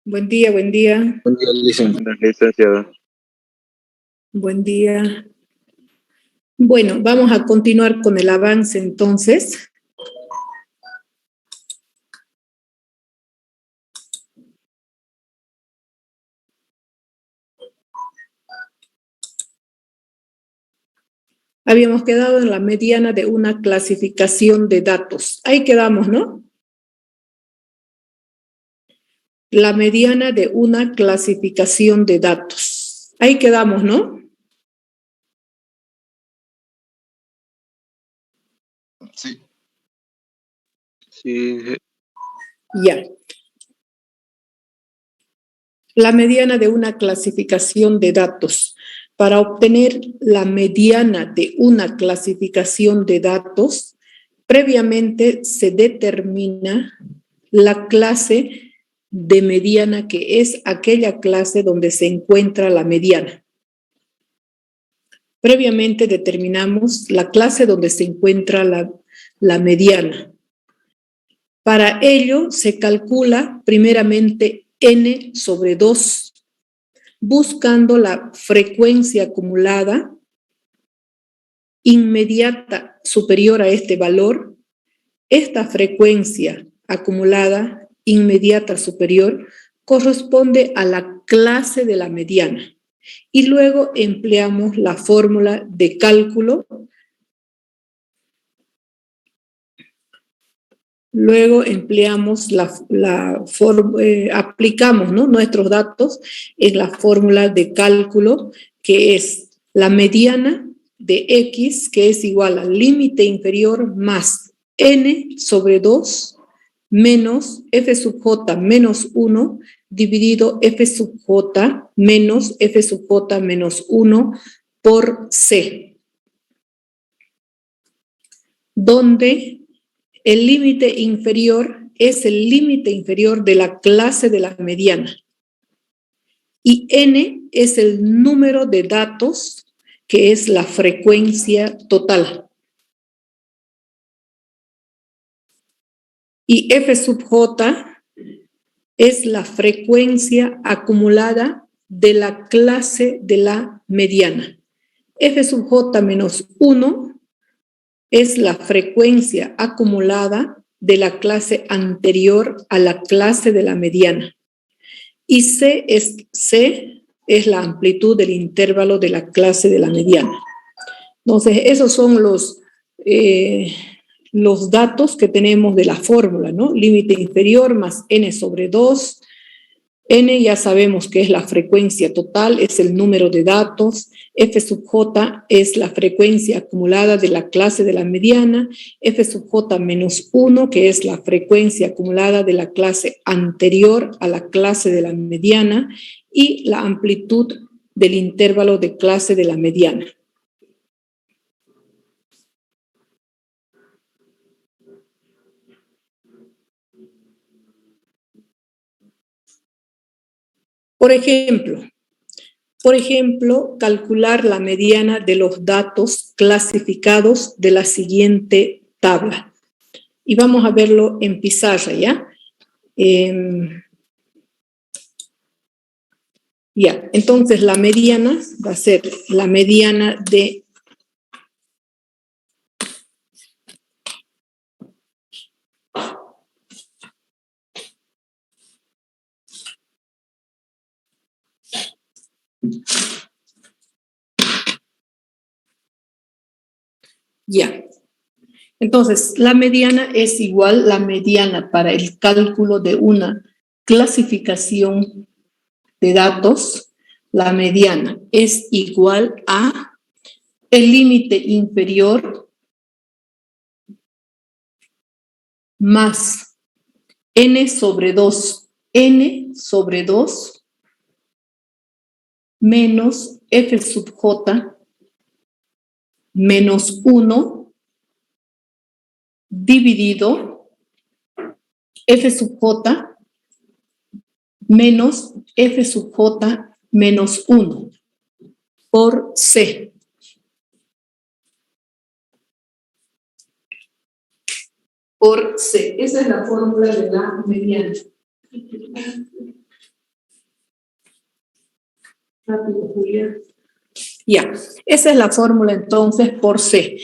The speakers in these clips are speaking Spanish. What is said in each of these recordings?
Buen día, buen día. Buen día, licenciada. Buen día. Bueno, vamos a continuar con el avance entonces. Habíamos quedado en la mediana de una clasificación de datos. Ahí quedamos, ¿no? La mediana de una clasificación de datos. Ahí quedamos, ¿no? Sí. Sí. Ya. La mediana de una clasificación de datos. Para obtener la mediana de una clasificación de datos, previamente se determina la clase de mediana, que es aquella clase donde se encuentra la mediana. Previamente determinamos la clase donde se encuentra la mediana. Para ello se calcula primeramente n sobre 2, buscando la frecuencia acumulada inmediata superior a este valor. Esta frecuencia acumulada inmediata superior corresponde a la clase de la mediana. Y luego empleamos la fórmula de cálculo. Luego empleamos aplicamos, ¿no?, nuestros datos en la fórmula de cálculo, que es la mediana de x, que es igual al límite inferior más n sobre 2 menos f sub j menos 1 dividido f sub j menos f sub j menos 1 por c, donde el límite inferior es el límite inferior de la clase de la mediana y n es el número de datos, que es la frecuencia total. Y f sub j es la frecuencia acumulada de la clase de la mediana. F sub j menos 1 es la frecuencia acumulada de la clase anterior a la clase de la mediana. Y C es la amplitud del intervalo de la clase de la mediana. Entonces, esos son los datos que tenemos de la fórmula, ¿no? Límite inferior más n sobre 2. N ya sabemos que es la frecuencia total, es el número de datos. F sub j es la frecuencia acumulada de la clase de la mediana. F sub j menos 1, que es la frecuencia acumulada de la clase anterior a la clase de la mediana. Y la amplitud del intervalo de clase de la mediana. Por ejemplo, calcular la mediana de los datos clasificados de la siguiente tabla. Y vamos a verlo en pizarra, ¿ya? Ya, entonces la mediana va a ser la mediana de ya. Entonces, la mediana es igual, la mediana para el cálculo de una clasificación de datos, la mediana es igual a el límite inferior más n sobre 2 menos f sub j menos 1 dividido f sub j menos f sub j menos 1 por c. Por C. Esa es la fórmula de la mediana. Rápido, Julián. Ya, esa es la fórmula entonces por C.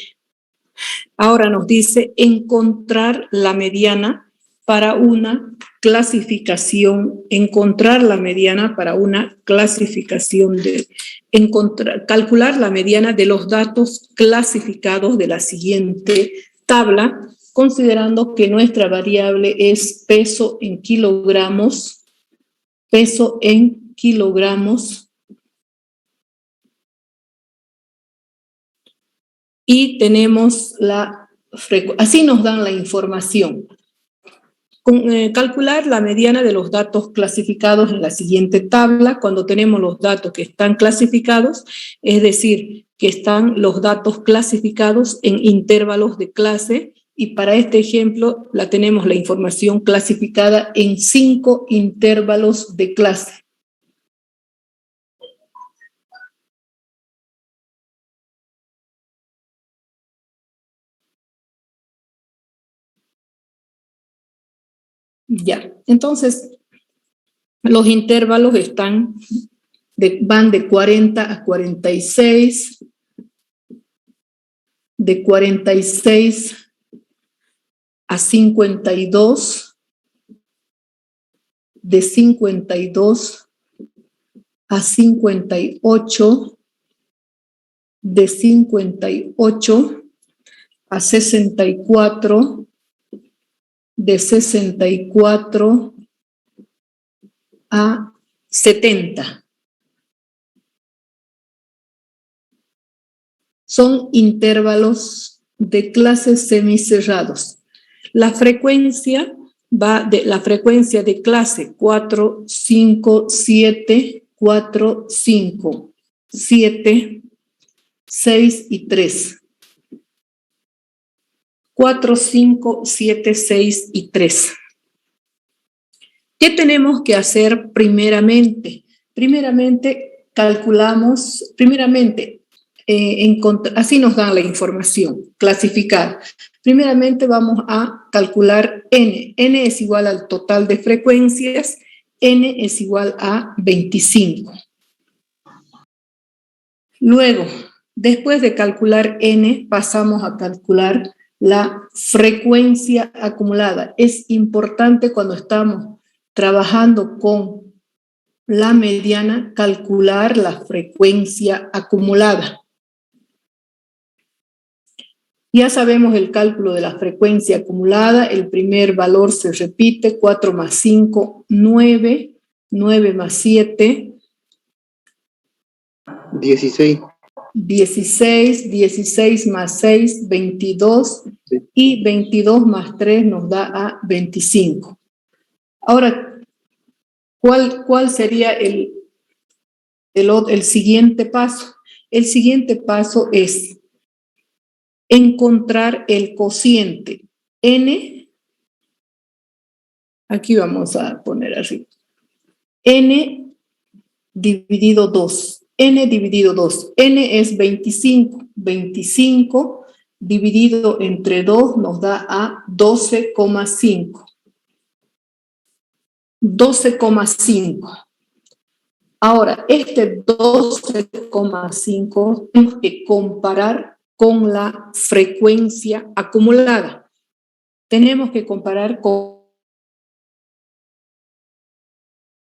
Ahora nos dice encontrar la mediana para una clasificación, encontrar la mediana para una clasificación de, calcular la mediana de los datos clasificados de la siguiente tabla, considerando que nuestra variable es peso en kilogramos, y tenemos así nos dan la información. Calcular la mediana de los datos clasificados en la siguiente tabla, cuando tenemos los datos que están clasificados, es decir, que están los datos clasificados en intervalos de clase, y para este ejemplo tenemos la información clasificada en 5 intervalos de clase. Ya, entonces los intervalos van de 40 a 46, de 46 a 52, de 52 a 58, de 58 a 64, de 64 a 70. Son intervalos de clases semicerrados. La frecuencia va de la frecuencia de clase 4, 5, 7, 4, 5, 7, 6 y 3. 4, 5, 7, 6 y 3. ¿Qué tenemos que hacer primeramente? Primeramente calculamos, así nos dan la información clasificada. Primeramente vamos a calcular n. N es igual al total de frecuencias, n es igual a 25. Luego, después de calcular n, pasamos a calcular la frecuencia acumulada. Es importante cuando estamos trabajando con la mediana, calcular la frecuencia acumulada. Ya sabemos el cálculo de la frecuencia acumulada. El primer valor se repite, 4 más 5, 9, 9 más 7, 16. 16, 16 más 6, 22, sí. Y 22 más 3 nos da a 25. Ahora, ¿cuál sería el siguiente paso? El siguiente paso es encontrar el cociente n, aquí vamos a poner así, n dividido 2, n dividido 2, n es 25, 25 dividido entre 2 nos da a 12,5. 12,5. Ahora, este 12,5 tenemos que comparar con la frecuencia acumulada. Tenemos que comparar con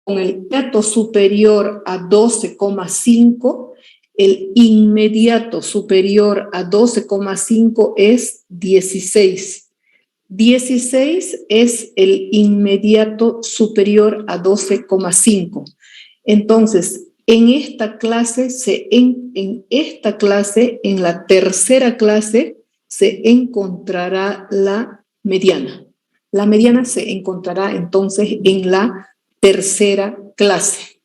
el inmediato superior a 12,5. El inmediato superior a 12,5 es 16. 16 es el inmediato superior a 12,5. Entonces, en esta clase, en la tercera clase, se encontrará la mediana. La mediana se encontrará entonces en la tercera clase.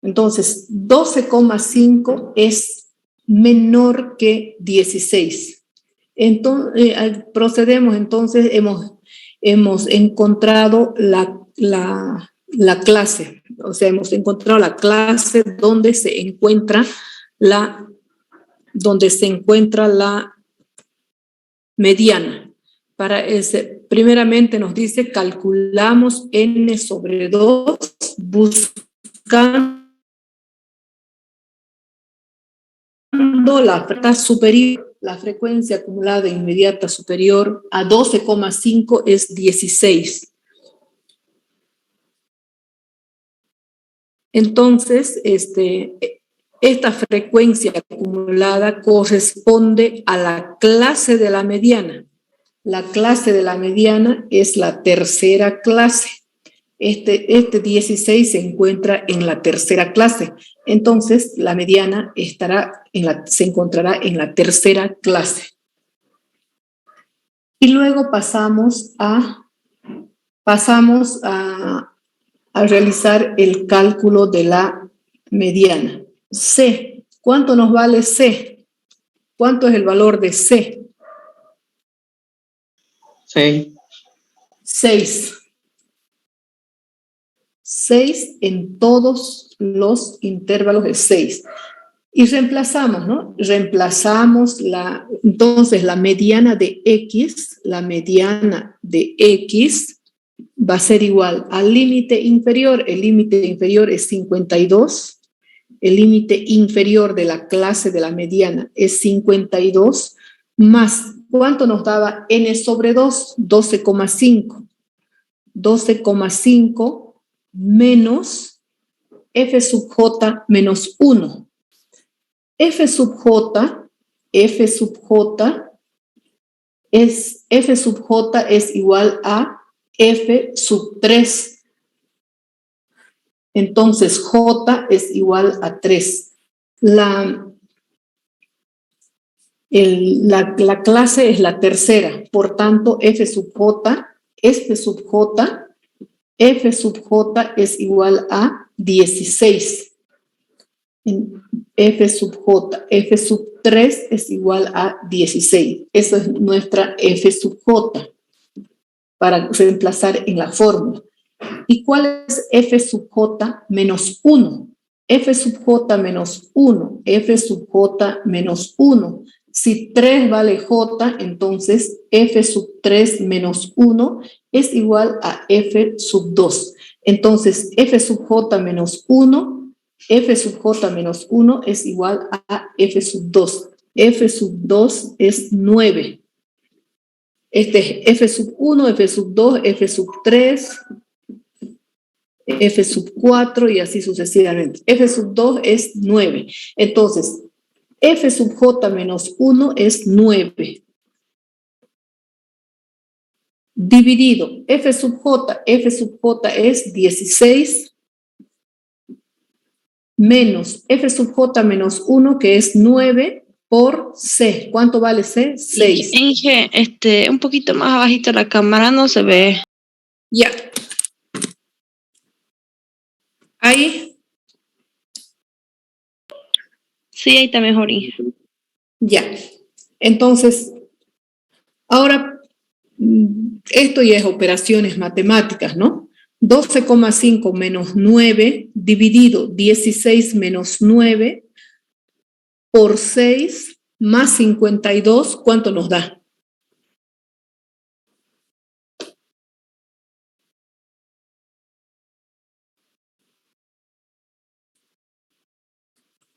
Entonces, 12,5 es menor que 16. Entonces, procedemos, entonces hemos encontrado la clase, o sea, hemos encontrado la clase donde se encuentra la mediana. primeramente nos dice calculamos n sobre 2 buscando la frecuencia acumulada inmediata superior a 12,5 es 16. Entonces, esta frecuencia acumulada corresponde a la clase de la mediana. La clase de la mediana es la tercera clase. Este 16 se encuentra en la tercera clase. Entonces, la mediana se encontrará en la tercera clase. Y luego pasamos a realizar el cálculo de la mediana. C. ¿Cuánto nos vale C? ¿Cuánto es el valor de C? 6. 6. 6 en todos los intervalos de 6. Y reemplazamos, ¿no? Reemplazamos entonces la mediana de X va a ser igual al límite inferior. El límite inferior es 52. El límite inferior de la clase de la mediana es 52 más, ¿cuánto nos daba n sobre 2? 12,5. 12,5 menos f sub j menos 1. F sub j es igual a f sub 3. Entonces, j es j a 3. La clase es la tercera, por tanto, f sub j es igual a 16. F sub 3 es igual a 16. Eso es nuestra f sub j para reemplazar en la fórmula. ¿Y cuál es f sub j menos 1? F sub j menos 1, f sub j menos 1. Si 3 vale j, entonces f sub 3 menos 1 es igual a f sub 2. Entonces, f sub j menos 1 es igual a f sub 2. F sub 2 es 9. Este es f sub 1, f sub 2, f sub 3, f sub 4 y así sucesivamente. F sub 2 es 9. Entonces, f sub j menos 1 es 9. Dividido, f sub j es 16 menos f sub j menos 1, que es 9, por c. ¿Cuánto vale c? 6. Inge, un poquito más abajito la cámara no se ve. Ya. Ahí. Sí, ahí está mejor, Inge. Ya. Entonces, ahora, esto ya es operaciones matemáticas, ¿no? 12,5 menos 9 dividido 16 menos 9 por 6 más 52, ¿cuánto nos da?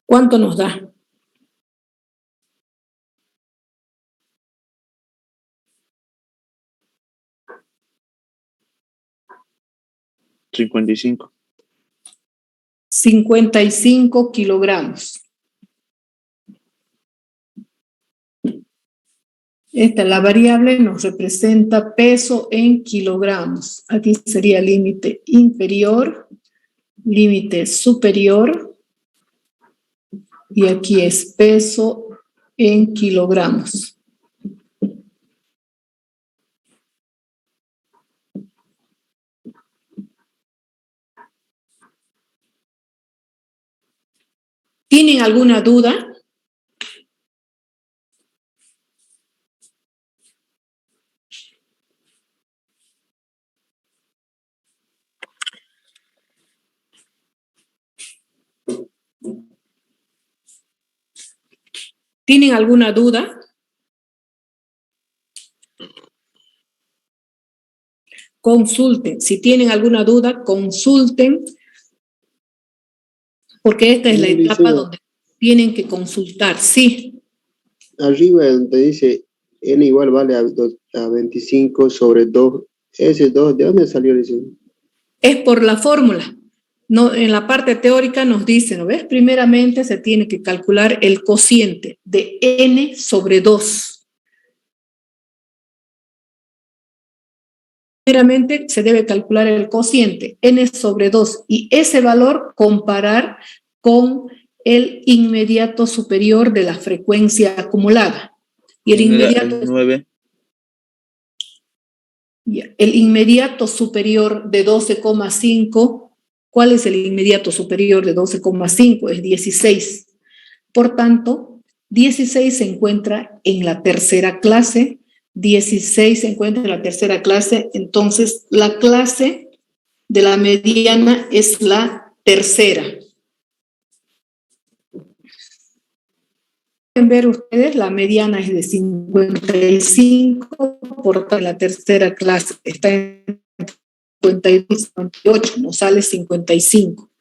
¿Cuánto nos da? $55. 55 kilogramos. La variable nos representa peso en kilogramos. Aquí sería límite inferior, límite superior, y aquí es peso en kilogramos. ¿Tienen alguna duda? ¿Tienen alguna duda? Consulten. Si tienen alguna duda, consulten, porque esta es la etapa donde tienen que consultar. Sí. Arriba donde dice n igual vale a 25 sobre 2. Ese 2, ¿de dónde salió ese? Es por la fórmula. No, en la parte teórica nos dice, ¿no ves? Primeramente se tiene que calcular el cociente de n sobre 2. Primeramente se debe calcular el cociente n sobre 2 y ese valor comparar con el inmediato superior de la frecuencia acumulada. Y el inmediato, el inmediato superior de 12,5, ¿cuál es el inmediato superior de 12,5? Es 16. Por tanto, 16 se encuentra en la tercera clase, 16 se encuentra en la tercera clase, entonces la clase de la mediana es la tercera. Pueden ver ustedes, la mediana es de 55, por tanto la tercera clase está en 52, 58, nos sale 55.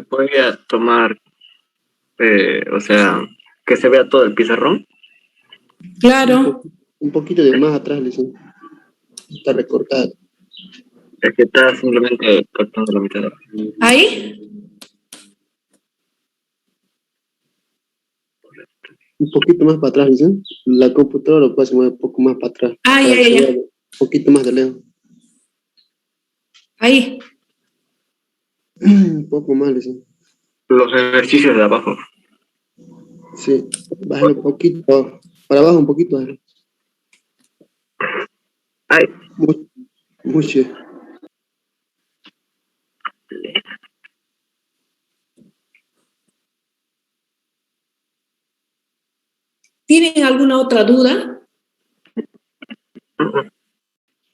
¿Podría tomar, o sea, que se vea todo el pizarrón? Claro. Un poquito de más atrás, Lizzie. Está recortado. Es que está simplemente cortando la mitad. ¿Ahí? Un poquito más para atrás, Lizzie. La computadora lo puede mover un poco más para atrás. Ya. Un poquito más de lejos. Ahí. Un poco más, Lizzie. Los ejercicios de abajo. Sí, bájalo un poquito. Para abajo un poquito, bájalo. Ay. Mucho. ¿Tienen alguna otra duda?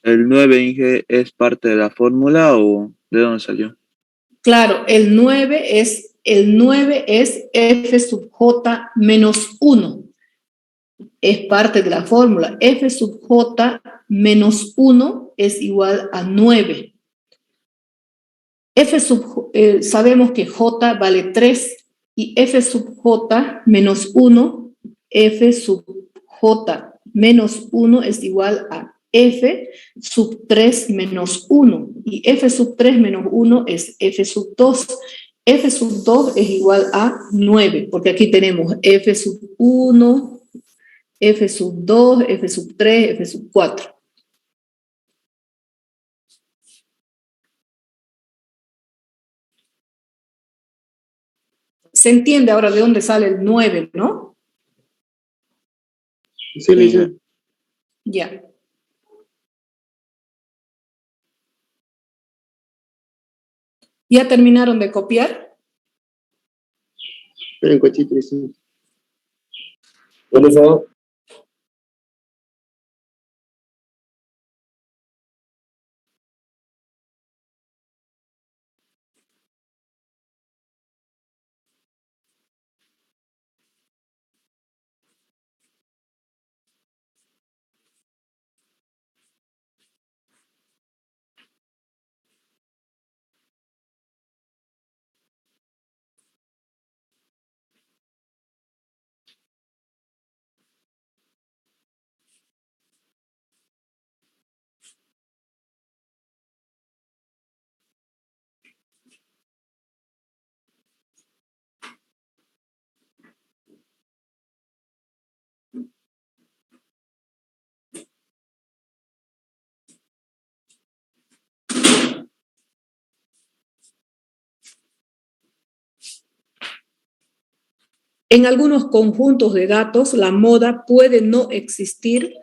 ¿El 9, Inge, es parte de la fórmula o de dónde salió? Claro, el 9 es f sub j menos 1. Es parte de la fórmula. F sub j menos 1 es igual a 9. Sabemos que j vale 3 y f sub j menos 1, f sub j menos 1 es igual a f sub 3 menos 1 y f sub 3 menos 1 es f sub 2. F sub 2 es igual a 9, porque aquí tenemos f sub 1, f sub 2, f sub 3, f sub 4. Se entiende ahora de dónde sale el 9, ¿no? Sí, Lizzie. Ya. ¿Ya terminaron de copiar? Esperen, cochito, Lizzie. Por favor. En algunos conjuntos de datos, la moda puede no existir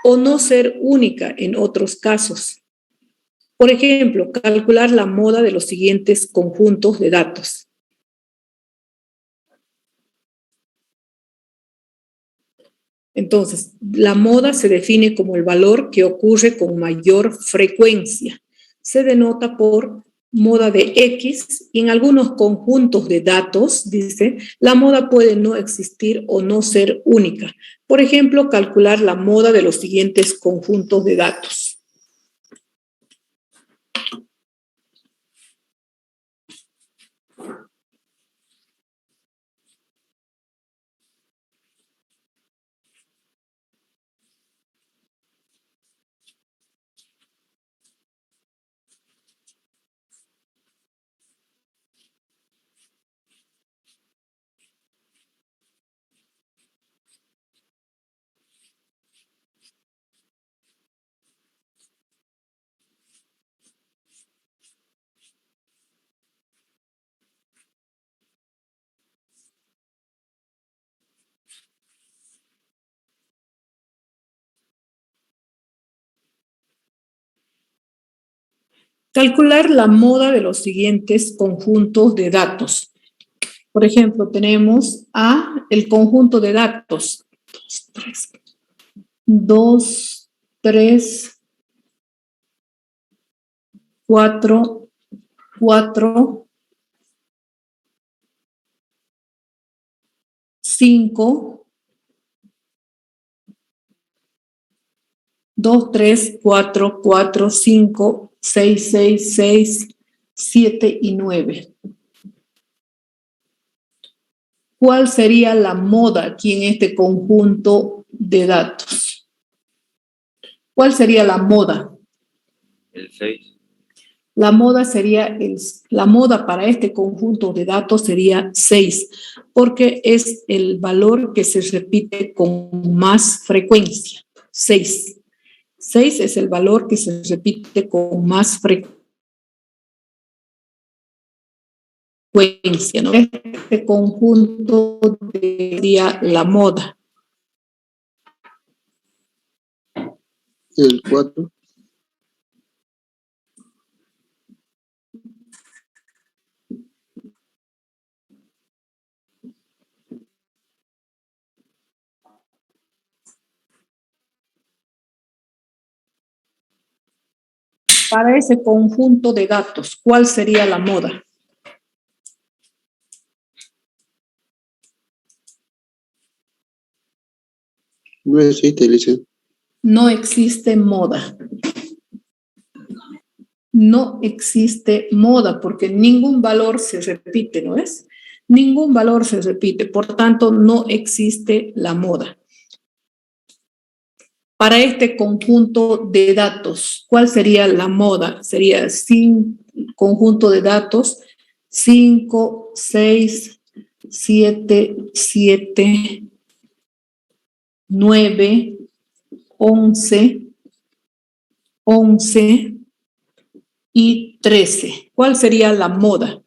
o no ser única en otros casos. Por ejemplo, calcular la moda de los siguientes conjuntos de datos. Entonces, la moda se define como el valor que ocurre con mayor frecuencia. Se denota por moda de X, y en algunos conjuntos de datos, dice, la moda puede no existir o no ser única. Por ejemplo, calcular la moda de los siguientes conjuntos de datos. Calcular la moda de los siguientes conjuntos de datos. Por ejemplo, tenemos A, el conjunto de datos. 2, 3, 4, 4, 5, 2, 3, 4, 4, 5, 6, 6, 6, 7 y 9. ¿Cuál sería la moda aquí en este conjunto de datos? ¿Cuál sería la moda? El 6. La moda sería, la moda para este conjunto de datos sería 6, porque es el valor que se repite con más frecuencia. 6. 6 es el valor que se repite con más frecuencia, ¿no? Este conjunto sería la moda. El 4. Para ese conjunto de datos, ¿cuál sería la moda? No existe, Alicia. No existe moda. No existe moda porque ningún valor se repite, ¿no es? Ningún valor se repite, por tanto, no existe la moda. Para este conjunto de datos, ¿cuál sería la moda? Sería sin conjunto de datos 5, 6, 7, 7, 9, 11, 11 y 13. ¿Cuál sería la moda?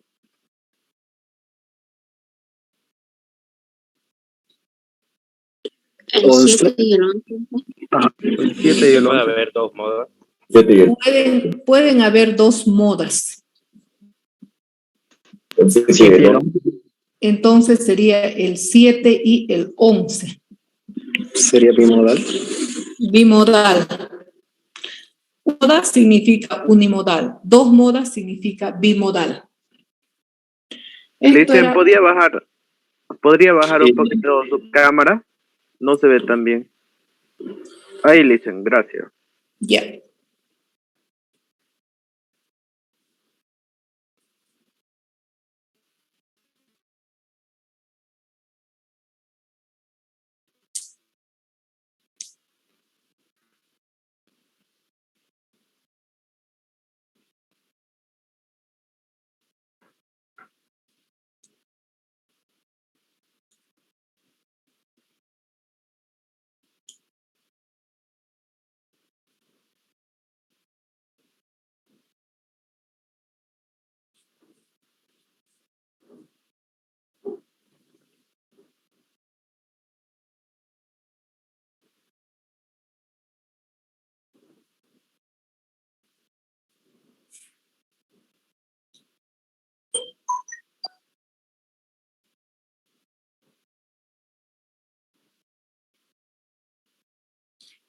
El 7 y el 11. El 7 y el Puede 11. haber dos modas. Pueden haber dos modas. Entonces sería el 7 y el 11. Sería bimodal. Bimodal. Moda significa unimodal. Dos modas significa bimodal. Esto Listen, era, ¿podría bajar un poquito su cámara? No se ve tan bien. Ahí, listen, gracias. ya.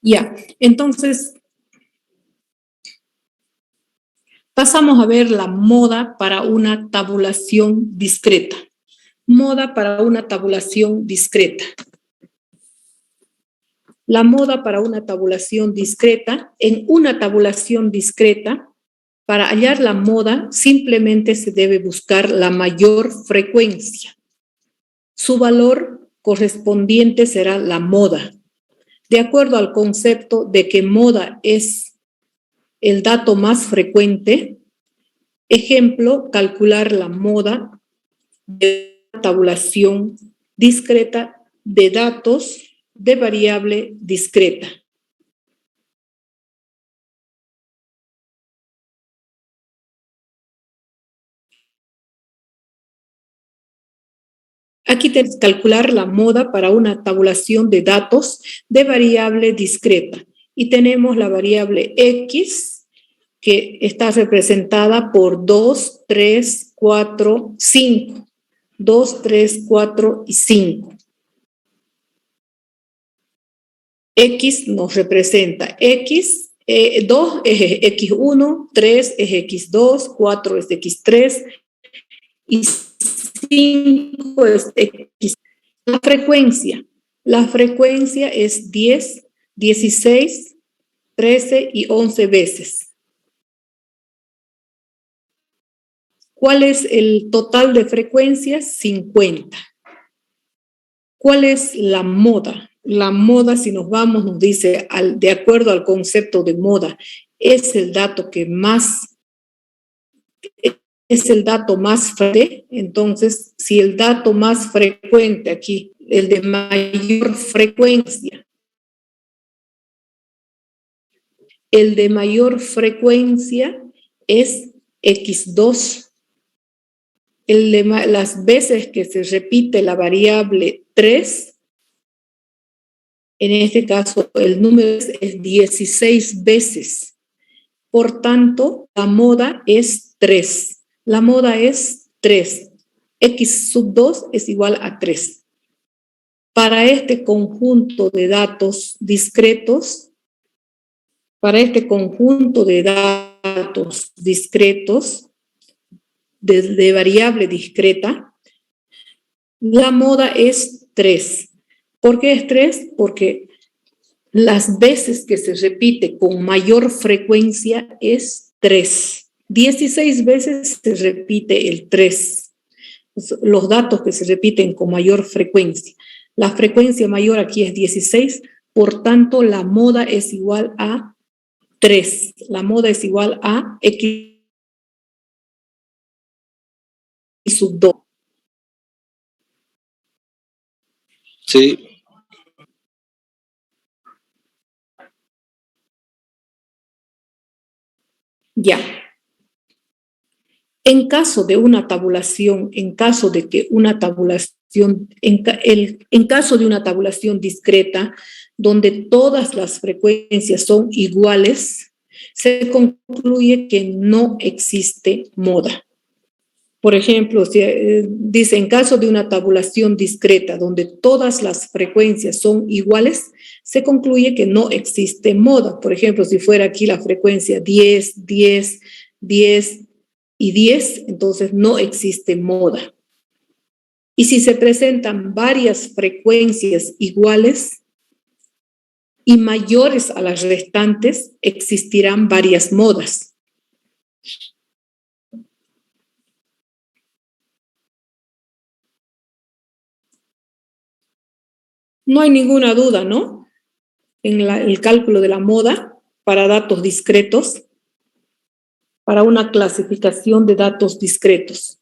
Ya, entonces, Pasamos a ver la moda para una tabulación discreta. Moda para una tabulación discreta. La moda para una tabulación discreta. En una tabulación discreta, para hallar la moda, simplemente se debe buscar la mayor frecuencia. Su valor correspondiente será la moda, de acuerdo al concepto de que moda es el dato más frecuente. Ejemplo, calcular la moda de una tabulación discreta de datos de variable discreta. Aquí tenemos que calcular la moda para una tabulación de datos de variable discreta. Y tenemos la variable X, que está representada por 2, 3, 4, 5. 2, 3, 4 y 5. X nos representa X, 2 es X1, 3 es X2, 4 es X3 y 5 es X. La frecuencia es 10, 16, 13 y 11 veces. ¿Cuál es el total de frecuencias? 50. ¿Cuál es la moda? La moda, si nos vamos, nos dice, de acuerdo al concepto de moda, es el dato que más, es el dato más frecuente. Entonces, si el dato más frecuente aquí, el de mayor frecuencia, el de mayor frecuencia es X2. Las veces que se repite la variable 3, en este caso el número es 16 veces. Por tanto, la moda es 3. La moda es 3. X sub 2 es igual a 3. Para este conjunto de datos discretos, de variable discreta, la moda es 3. ¿Por qué es 3? Porque las veces que se repite con mayor frecuencia es 3. 16 veces se repite el 3. Los datos que se repiten con mayor frecuencia. La frecuencia mayor aquí es 16, por tanto la moda es igual a 3. La moda es igual a X sub 2. Sí. Ya. En caso de una tabulación, en caso de una tabulación discreta, donde todas las frecuencias son iguales, se concluye que no existe moda. Por ejemplo, dice, en caso de una tabulación discreta, donde todas las frecuencias son iguales, se concluye que no existe moda. Por ejemplo, si fuera aquí la frecuencia 10, 10, 10 y 10, entonces no existe moda. Y si se presentan varias frecuencias iguales y mayores a las restantes, existirán varias modas. No hay ninguna duda, ¿no? En el cálculo de la moda para datos discretos, para una clasificación de datos discretos.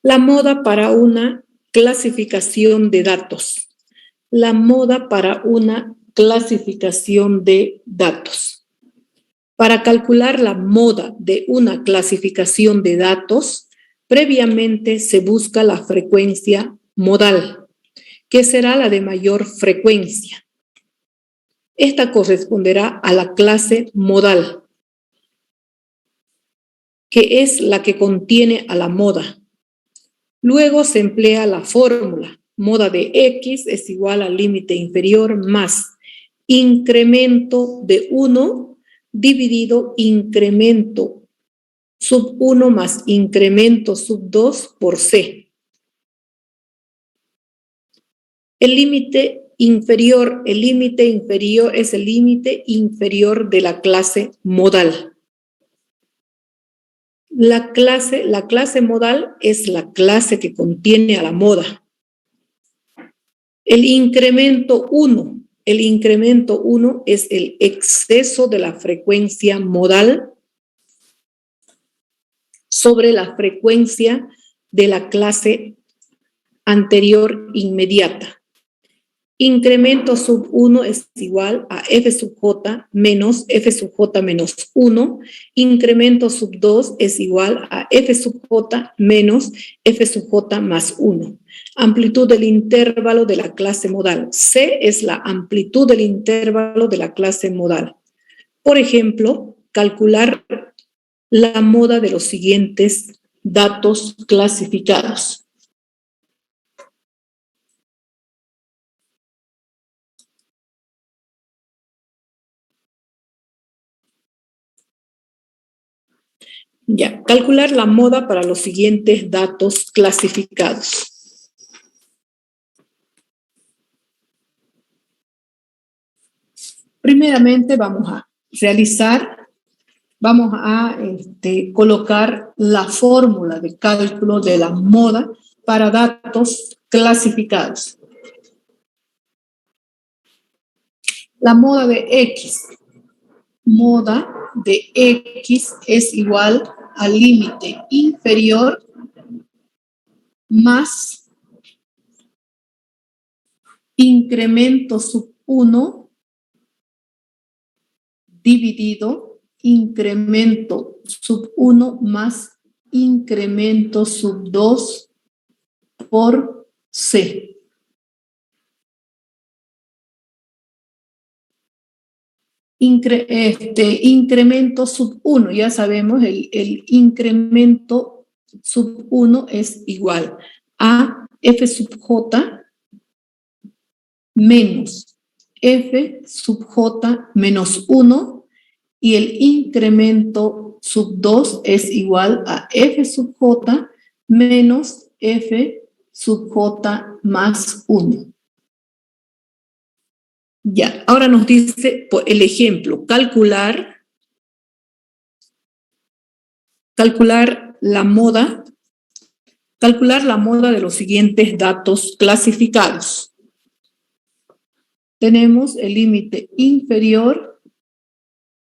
La moda para una clasificación de datos. La moda para una clasificación de datos. Para calcular la moda de una clasificación de datos, previamente se busca la frecuencia modal, que será la de mayor frecuencia. Esta corresponderá a la clase modal, que es la que contiene a la moda. Luego se emplea la fórmula, moda de X es igual al límite inferior más incremento de 1 dividido incremento sub 1 más incremento sub 2 por C. El límite inferior es el límite inferior de la clase modal. La clase modal es la clase que contiene a la moda. El incremento 1 es el exceso de la frecuencia modal sobre la frecuencia de la clase anterior inmediata. Incremento sub 1 es igual a f sub j menos f sub j menos 1. Incremento sub 2 es igual a f sub j menos f sub j más 1. Amplitud del intervalo de la clase modal. C es la amplitud del intervalo de la clase modal. Por ejemplo, calcular la moda de los siguientes datos clasificados. Ya, calcular la moda para los siguientes datos clasificados. Primeramente vamos a colocar la fórmula de cálculo de la moda para datos clasificados. La moda de X. Moda de X es igual al límite inferior más incremento sub 1 dividido incremento sub 1 más incremento sub 2 por C. Incremento sub 1, ya sabemos, el incremento sub 1 es igual a f sub j menos f sub j menos 1 y el incremento sub 2 es igual a f sub j menos f sub j más 1. Ya, ahora nos dice el ejemplo, calcular la moda de los siguientes datos clasificados. Tenemos el límite inferior,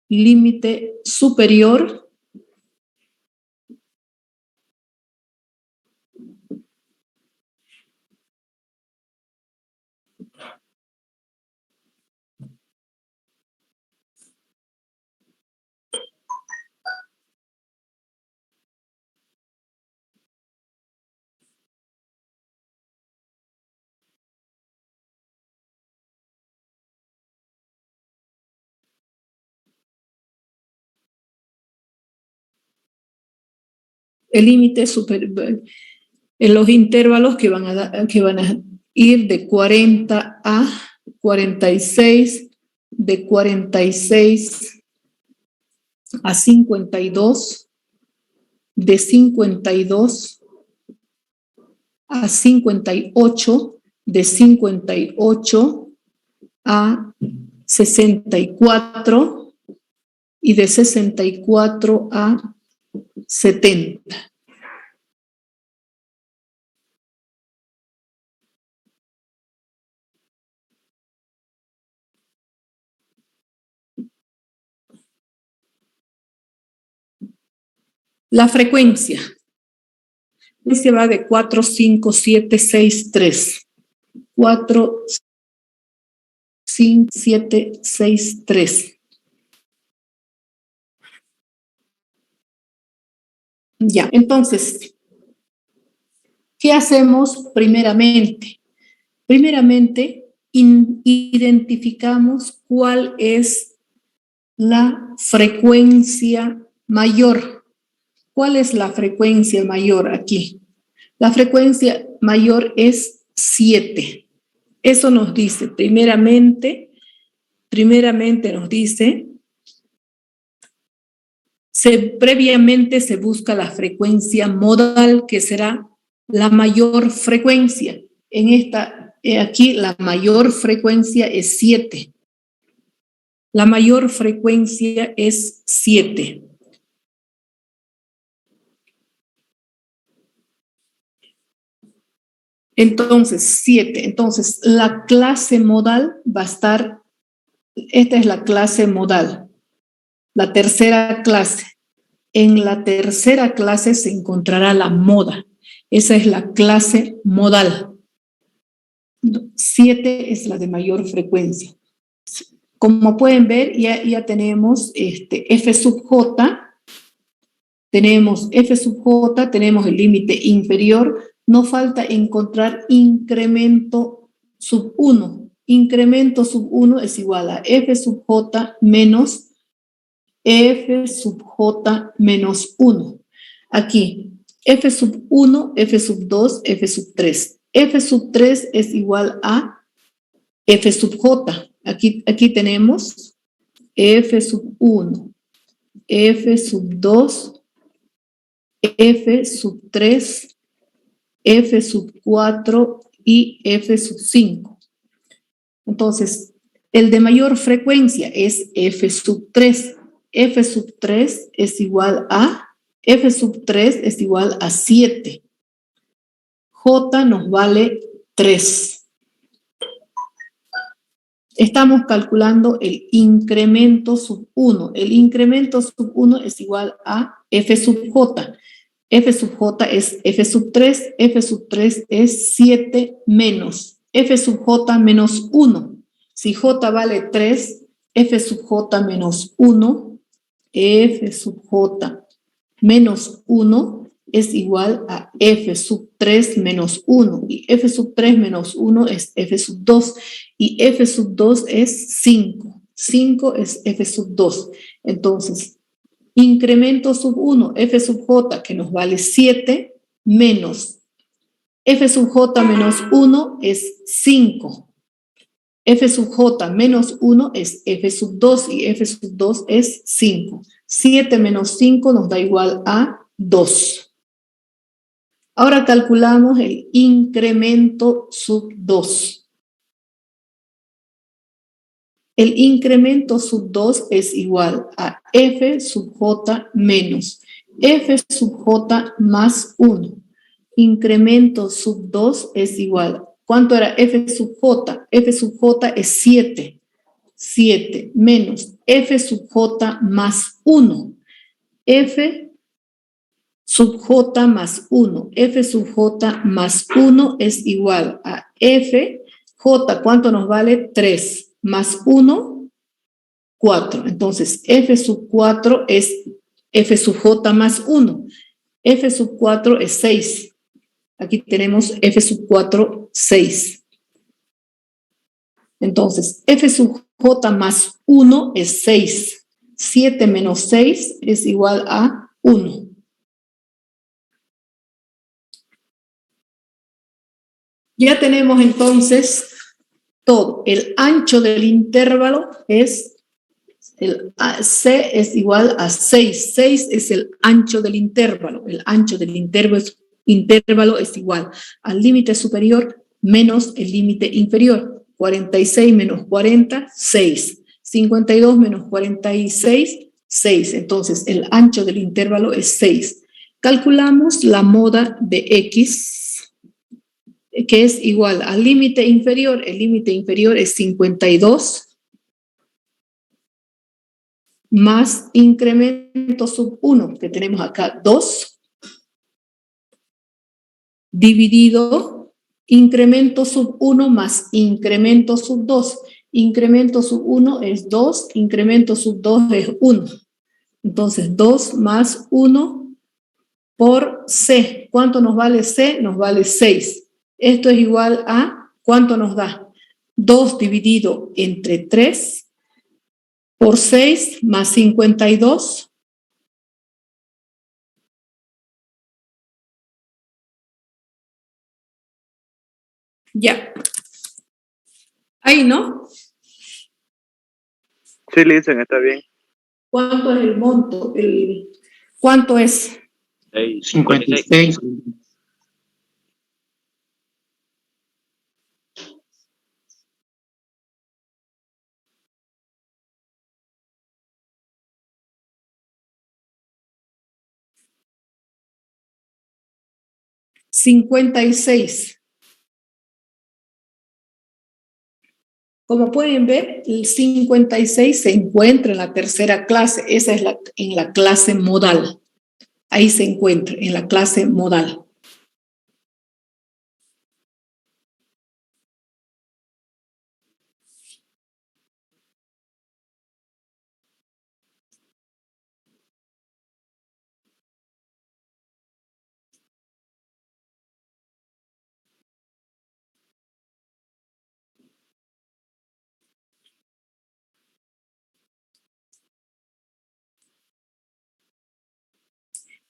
límite superior, el límite superior, en los intervalos que van a ir de 40 a 46, de 46 a 52, de 52 a 58, de 58 a 64 y de 64 a 70. La frecuencia. Se va de 4, 5, 7, 6, 3. 4, 5, 7, 6, 3. Ya, entonces, ¿qué hacemos primeramente? Primeramente, identificamos cuál es la frecuencia mayor. ¿Cuál es la frecuencia mayor aquí? La frecuencia mayor es 7. Eso nos dice, primeramente nos dice, previamente se busca la frecuencia modal, que será la mayor frecuencia. En esta, aquí la mayor frecuencia es 7. La mayor frecuencia es 7. Entonces, 7. Entonces, la clase modal va a estar, esta es la clase modal, la tercera clase. En la tercera clase se encontrará la moda. Esa es la clase modal. 7 es la de mayor frecuencia. Como pueden ver, ya tenemos F sub J, tenemos F sub J, tenemos el límite inferior. Nos falta encontrar incremento sub 1. Incremento sub 1 es igual a F sub J menos F sub J menos 1. Aquí, F sub 1, F sub 2, F sub 3. F sub 3 es igual a F sub J. Aquí tenemos F sub 1, F sub 2, F sub 3, F sub 4 y F sub 5. Entonces, el de mayor frecuencia es F sub 3. F sub 3 es igual a, F sub 3 es igual a 7. J nos vale 3. Estamos calculando el incremento sub 1. El incremento sub 1 es igual a F sub J. F sub J es F sub 3. F sub 3 es 7 menos F sub J menos 1. Si J vale 3, F sub J menos 1, F sub J menos 1 es igual a F sub 3 menos 1. Y F sub 3 menos 1 es F sub 2. Y F sub 2 es 5. 5 es F sub 2. Entonces, incremento sub 1, F sub J, que nos vale 7, menos F sub J menos 1 es 5. F sub J menos 1 es F sub 2 y F sub 2 es 5. 7 menos 5 nos da igual a 2. Ahora calculamos el incremento sub 2. El incremento sub 2 es igual a F sub J menos F sub J más 1. Incremento sub 2 es igual. ¿Cuánto era F sub J? F sub J es 7. 7 menos F sub J más 1. F sub J más 1. F sub J más 1 es igual a F. J, ¿cuánto nos vale? 3. Más 1, 4. Entonces, F sub 4 es F sub J más 1. F sub 4 es 6. Aquí tenemos F sub 4, 6. Entonces, F sub J más 1 es 6. 7 menos 6 es igual a 1. Ya tenemos entonces todo. El ancho del intervalo es, C es igual a 6. 6 es el ancho del intervalo. El ancho del intervalo es igual al límite superior menos el límite inferior. 46 menos 40, 6. 52 menos 46, 6. Entonces, el ancho del intervalo es 6. Calculamos la moda de X, que es igual al límite inferior. El límite inferior es 52 más incremento sub 1, que tenemos acá 2, dividido incremento sub 1 más incremento sub 2. Incremento sub 1 es 2, incremento sub 2 es 1. Entonces, 2 más 1 por C. ¿Cuánto nos vale C? Nos vale 6. Esto es igual a, ¿cuánto nos da? 2 dividido entre 3 por 6 más 52. Ya. Ahí, ¿no? Sí, Listen, está bien. ¿Cuánto es el monto? ¿Cuánto es? 56. 56. 56. Como pueden ver, el 56 se encuentra en la tercera clase. Esa es en la clase modal. Ahí se encuentra, en la clase modal.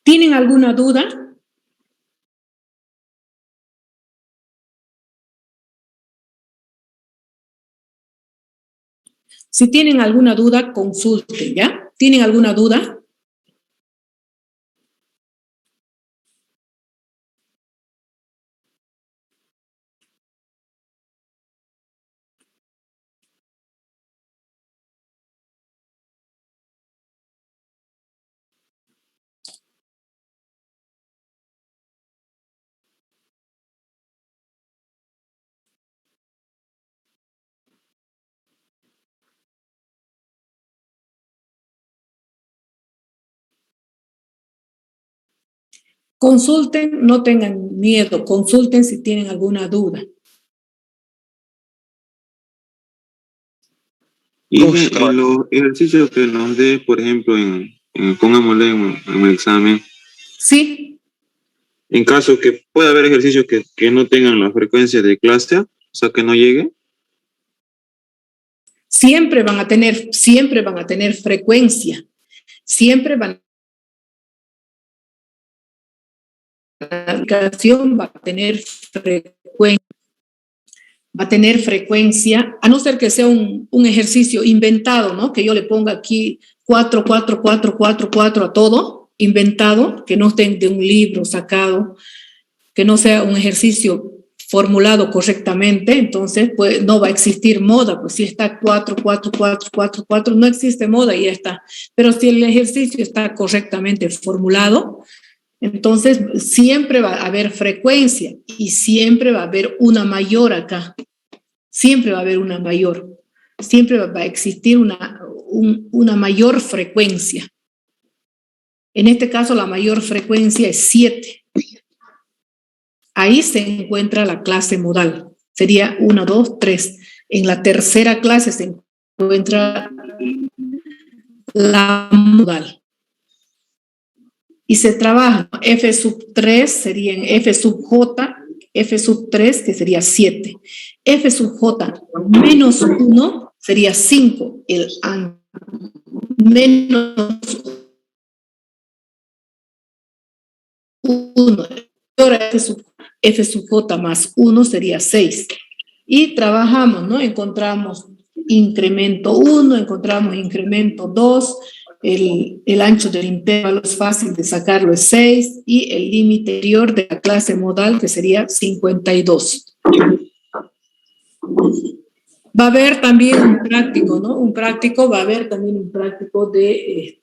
¿Tienen alguna duda? Si tienen alguna duda, consulten, ¿ya? ¿Tienen alguna duda? Consulten, no tengan miedo, consulten si tienen alguna duda. Y en los ejercicios que nos dé, por ejemplo, pongámosle en el examen, Sí, en caso que pueda haber ejercicios que no tengan la frecuencia de clase, o sea, que no llegue. siempre van a tener frecuencia, siempre van la aplicación va a tener frecuencia, a no ser que sea un ejercicio inventado, ¿no? Que yo le ponga aquí 4, 4, 4, 4, 4 a todo, inventado, que no esté de un libro sacado, que no sea un ejercicio formulado correctamente, entonces pues no va a existir moda, pues si está 4, 4, 4, 4, 4, no existe moda y ya está. Pero si el ejercicio está correctamente formulado, entonces siempre va a haber frecuencia y siempre va a haber una mayor acá. Siempre va a haber una mayor. Siempre va a existir una mayor frecuencia. En este caso la mayor frecuencia es 7. Ahí se encuentra la clase modal. Sería 1, 2, 3. En la tercera clase se encuentra la modal. Y se trabaja F sub 3 sería en F sub J, F sub 3 que sería 7. F sub J menos 1 sería 5. El menos 1. Ahora F sub J más 1 sería 6. Y trabajamos, ¿no? Encontramos incremento 1, encontramos incremento 2, el ancho del intervalo es fácil de sacarlo, es 6, y el límite interior de la clase modal, que sería 52. Va a haber también un práctico, ¿no? Va a haber también un práctico de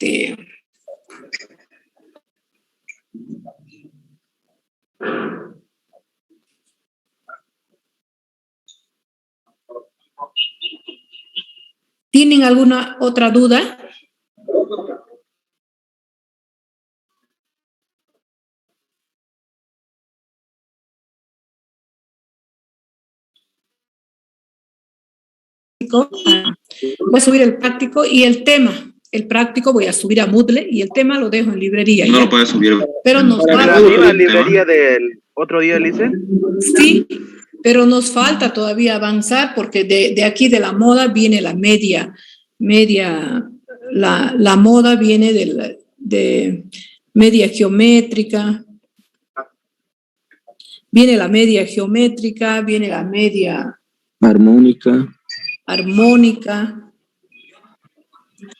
¿Tienen alguna otra duda? Voy a subir el práctico y el tema. El práctico voy a subir a Moodle y el tema lo dejo en librería. No lo puedes subir. Pero nos ¿La falta. misma librería del otro día, Listen? Sí, pero nos falta todavía avanzar porque de aquí de la moda viene la media, la moda viene de media geométrica. Viene la media geométrica, viene la media Armónica, armónica,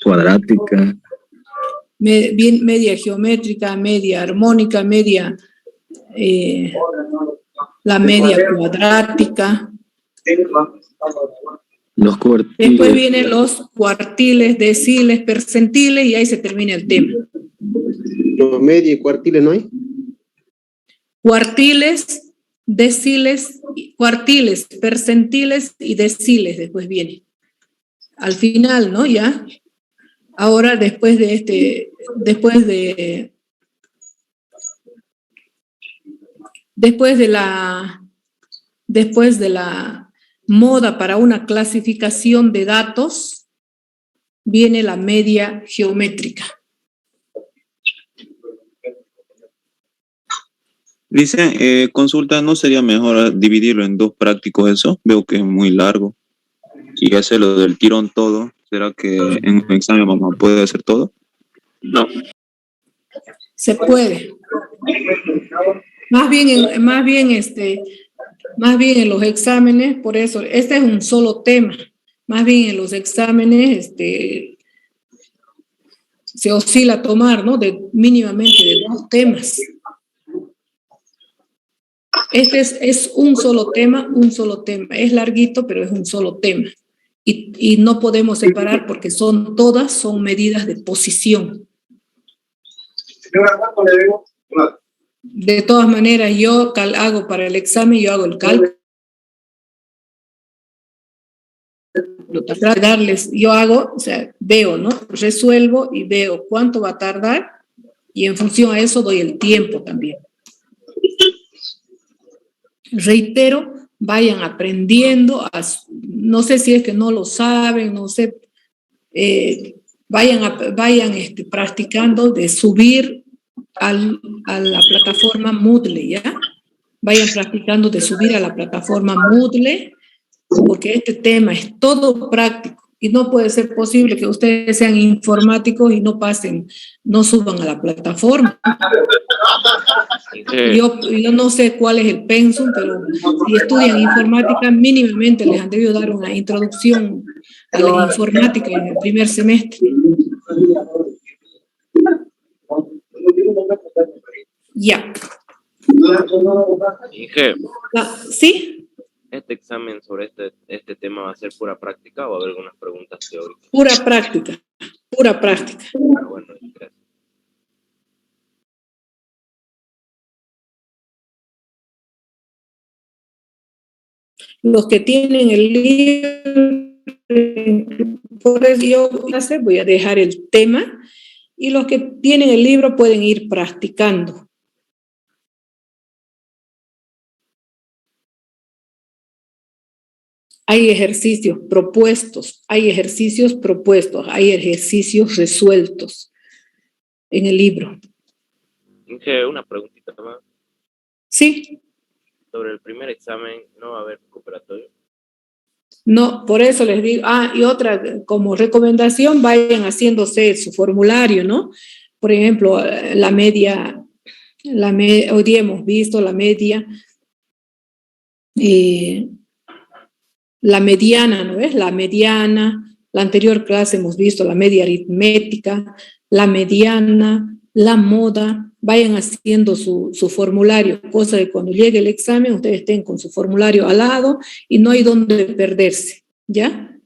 cuadrática, media geométrica, media armónica, media, la media cuadrática. los cuartiles. Después vienen los cuartiles, deciles, percentiles y ahí se termina el tema. Los medios y cuartiles, ¿no hay? Cuartiles, deciles, cuartiles, percentiles y deciles después viene. Al final, ¿no? Ya. Ahora después de la moda para una clasificación de datos, viene la media geométrica. Dice, consulta, ¿no sería mejor dividirlo en dos prácticos eso? Veo que es muy largo. Y hacerlo del tirón todo. ¿Será que en un examen vamos a poder hacer todo? No. Se puede. Más bien en los exámenes, por eso, este es un solo tema. Más bien en los exámenes, se oscila a tomar, ¿no? Mínimamente de 2 temas. Este es un solo tema. Es larguito, pero es un solo tema. Y no podemos separar porque todas son medidas de posición. De todas maneras, yo hago para el examen, yo hago el cálculo. O sea, veo, ¿no? Resuelvo y veo cuánto va a tardar y en función a eso doy el tiempo también. Reitero, vayan aprendiendo, no sé si es que no lo saben, no sé, vayan practicando de subir a la plataforma Moodle, ¿ya? Vayan practicando de subir a la plataforma Moodle, porque este tema es todo práctico y no puede ser posible que ustedes sean informáticos y no suban a la plataforma. Yo no sé cuál es el pensum, pero si estudian informática, mínimamente les han debido dar una introducción a la informática en el primer semestre. Ya. Inge, ¿Sí? ¿este examen sobre este tema va a ser pura práctica o va a haber algunas preguntas teóricas? Pura práctica. Ah, bueno, gracias. Los que tienen el libro, por eso yo voy a dejar el tema, y los que tienen el libro pueden ir practicando. Hay ejercicios propuestos, hay ejercicios resueltos en el libro. Inge, una preguntita más. Sí. Sobre el primer examen, ¿no va a haber recuperatorio? No, por eso les digo, y otra, como recomendación, vayan haciéndose su formulario, ¿no? Por ejemplo, la media, hoy día hemos visto la media, la mediana, ¿no ves? La mediana, la anterior clase hemos visto la media aritmética, la mediana, la moda. Vayan haciendo su formulario, cosa de cuando llegue el examen ustedes estén con su formulario al lado y no hay donde perderse, ¿ya?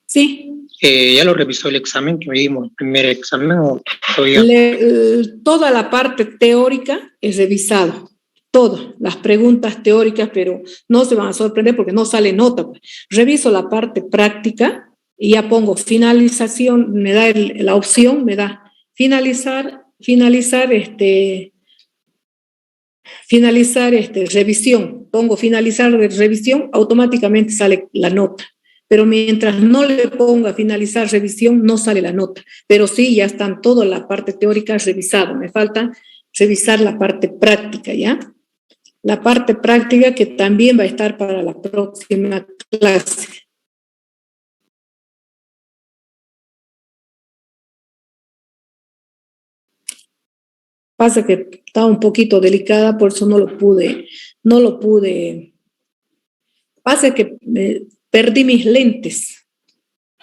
Sí. ¿Ya lo revisó el examen que vimos, el primer examen? ¿O todavía? Toda la parte teórica es revisado, todas las preguntas teóricas, pero no se van a sorprender porque no sale nota. Reviso la parte práctica y ya pongo finalización, me da la opción, me da finalizar revisión. Pongo finalizar revisión, automáticamente sale la nota. Pero mientras no le ponga finalizar revisión, no sale la nota. Pero sí, ya están toda la parte teórica revisada. Me falta revisar la parte práctica, ¿ya? La parte práctica que también va a estar para la próxima clase. Pasa que estaba un poquito delicada, por eso no lo pude. Pasa que perdí mis lentes.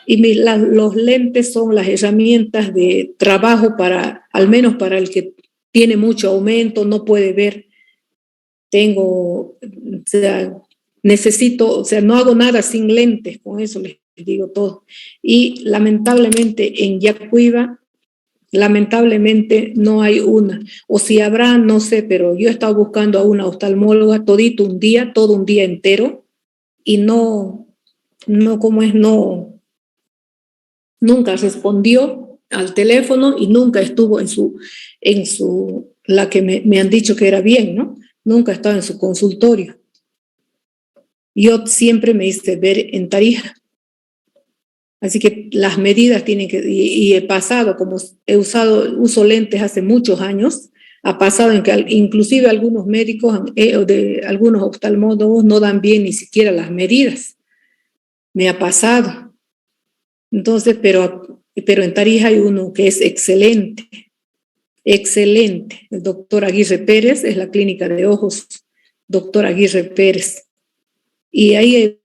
Y los lentes son las herramientas de trabajo al menos para el que tiene mucho aumento, no puede ver. Necesito, no hago nada sin lentes, con eso les digo todo. Y lamentablemente en Yacuiba, no hay una. O si habrá, no sé, pero yo he estado buscando a una oftalmóloga todo un día entero, y nunca respondió al teléfono y nunca estuvo la que me han dicho que era bien, ¿no? Nunca estaba en su consultorio. Yo siempre me hice ver en Tarija. Así que las medidas tienen que, y he pasado, como uso lentes hace muchos años, ha pasado en que inclusive algunos médicos, algunos oftalmólogos no dan bien ni siquiera las medidas. Me ha pasado. Entonces, pero en Tarija hay uno que es excelente. El doctor Aguirre Pérez, es la clínica de ojos, doctor Aguirre Pérez. Y ahí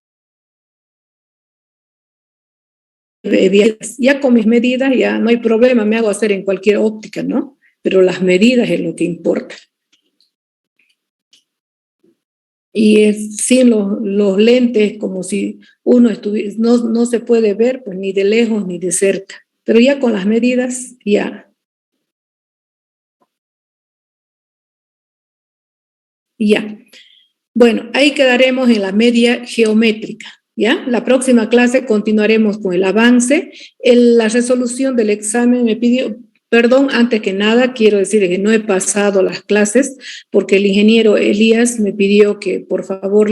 ya con mis medidas ya no hay problema, me hago hacer en cualquier óptica, ¿no? Pero las medidas es lo que importa. Y sin los lentes, como si uno estuviera, no se puede ver pues, ni de lejos ni de cerca. Pero ya con las medidas, ya. Bueno, ahí quedaremos en la media geométrica. ¿Ya? La próxima clase continuaremos con el avance. La resolución del examen me pidió, perdón, antes que nada, quiero decir que no he pasado las clases porque el ingeniero Elías me pidió que por favor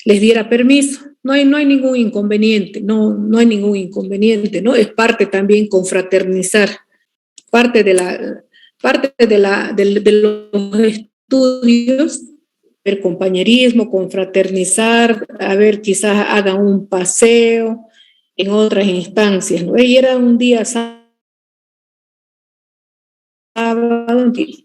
les diera permiso. No hay ningún inconveniente, no hay ningún inconveniente, ¿no? Es parte también confraternizar, parte de los estudios, ver compañerismo, confraternizar, a ver, quizás hagan un paseo en otras instancias, ¿no? Y era un día sábado,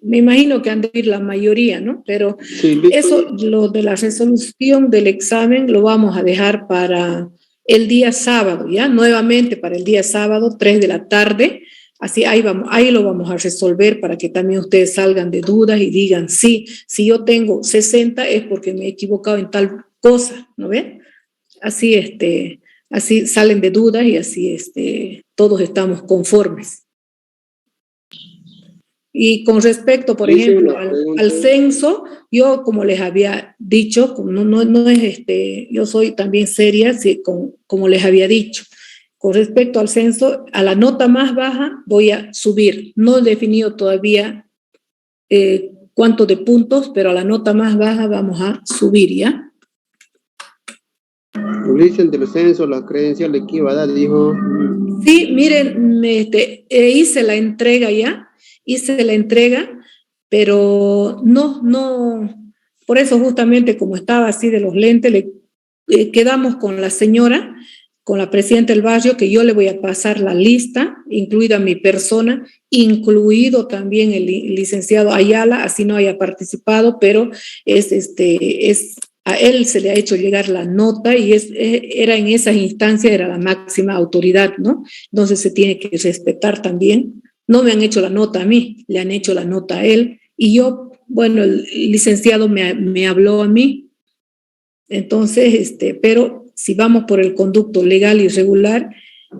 me imagino que han de ir la mayoría, ¿no? Pero sí, eso, lo de la resolución del examen, lo vamos a dejar para el día sábado, ¿ya? Nuevamente para el día sábado, 3 de la tarde. Así ahí lo vamos a resolver para que también ustedes salgan de dudas y digan, sí, si yo tengo 60 es porque me he equivocado en tal cosa, ¿no ven? Así, así salen de dudas y así todos estamos conformes. Y con respecto, por ejemplo, al censo, yo como les había dicho, no es yo soy también seria, sí, como les había dicho. Con respecto al censo, a la nota más baja voy a subir. No he definido todavía cuánto de puntos, pero a la nota más baja vamos a subir, ¿ya? Ulises, del censo, la credencial que iba a dar, dijo. Sí, miren, hice la entrega ya, pero no, por eso justamente como estaba así de los lentes, quedamos con la señora, con la presidenta del barrio, que yo le voy a pasar la lista, incluida mi persona, incluido también el licenciado Ayala, así no haya participado, pero a él se le ha hecho llegar la nota y era en esas instancias, era la máxima autoridad, ¿no? Entonces se tiene que respetar también. No me han hecho la nota a mí, le han hecho la nota a él, y yo, bueno, el licenciado me habló a mí, entonces, pero si vamos por el conducto legal y regular,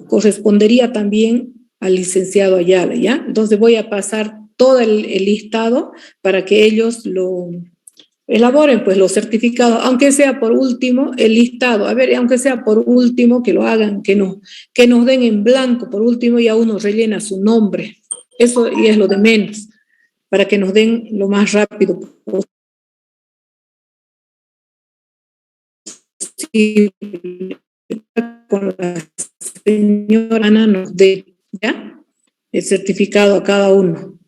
correspondería también al licenciado Ayala, ¿ya? Entonces voy a pasar todo el listado para que ellos lo elaboren, pues, los certificados, aunque sea por último el listado, a ver, aunque sea por último, que lo hagan, que nos den en blanco, por último ya uno rellena su nombre, eso y es lo de menos, para que nos den lo más rápido posible. Con la señora Ana nos dé, ¿ya?, el certificado a cada uno,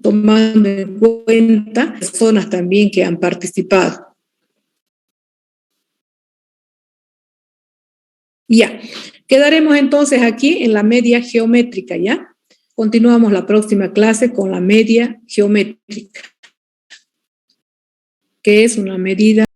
tomando en cuenta personas también que han participado. Ya, quedaremos entonces aquí en la media geométrica, ¿ya? Continuamos la próxima clase con la media geométrica, que es una medida